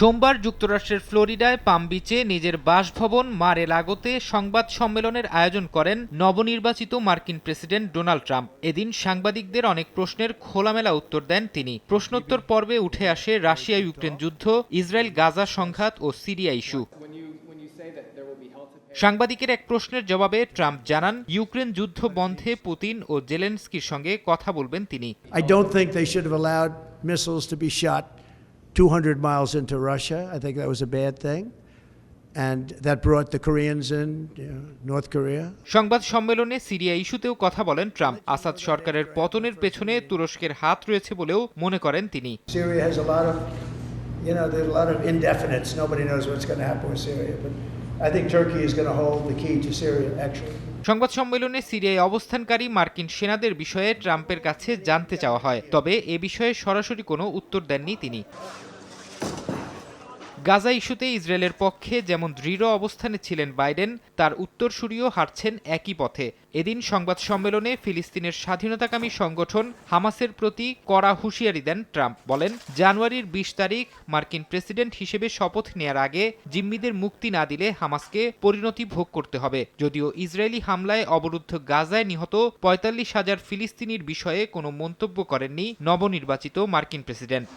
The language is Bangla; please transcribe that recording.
সোমবার যুক্তরাষ্ট্রের ফ্লোরিডায় পাম বিচে নিজের বাসভবন মারে লাগোতে সংবাদ সম্মেলনের আয়োজন করেন নবনির্বাচিত মার্কিন প্রেসিডেন্ট ডোনাল্ড ট্রাম্প। এদিন সাংবাদিকদের অনেক প্রশ্নের খোলামেলা উত্তর দেন তিনি। প্রশ্নোত্তর পর্বে উঠে আসে রাশিয়া ইউক্রেন যুদ্ধ, ইসরায়েল গাজা সংঘাত ও সিরিয়া ইস্যু। সাংবাদিকের এক প্রশ্নের জবাবে ট্রাম্প জানান, ইউক্রেন যুদ্ধ বন্ধে পুতিন ও জেলেনস্কির সঙ্গে কথা বলবেন তিনি। I don't think they should have allowed missiles to be shot 200 miles into Russia. I think that was a bad thing. And that brought the Koreans in, North Korea. সংবাদ সম্মেলনে সিরিয়া ইস্যুতেও কথা বলেন ট্রাম্প। আসাদ সরকারের পতনের পেছনে তুরস্কের হাত রয়েছে বলেও মনে করেন তিনি। Syria has a lot of, there's a lot of indefinites. Nobody knows what's going to happen with Syria. But I think Turkey is going to hold the key to Syria, actually. সংবাদ সম্মেলনে সিরিয়ায় অবস্থানকারী মার্কিন সেনাদের বিষয়ে ট্রাম্পের কাছে জানতে চাওয়া হয়, তবে এ বিষয়ে সরাসরি কোনো উত্তর দেননি তিনি। গাজা ইস্যুতে ইসরায়েলের পক্ষে যেমন দৃঢ় অবস্থানে ছিলেন বাইডেন, তার উত্তরসূরিও হাঁটছেন একই পথে। এদিন সংবাদ সম্মেলনে ফিলিস্তিনের স্বাধীনতাকামী সংগঠন হামাসের প্রতি কড়া হুঁশিয়ারি দেন ট্রাম্প। বলেন, জানুয়ারির ২০ তারিখ মার্কিন প্রেসিডেন্ট হিসেবে শপথ নেয়ার আগে জিম্মিদের মুক্তি না দিলে হামাসকে পরিণতি ভোগ করতে হবে। যদিও ইসরায়েলি হামলায় অবরুদ্ধ গাজায় নিহত ৪৫,০০০ ফিলিস্তিনির বিষয়ে কোনো মন্তব্য করেননি নবনির্বাচিত মার্কিন প্রেসিডেন্ট।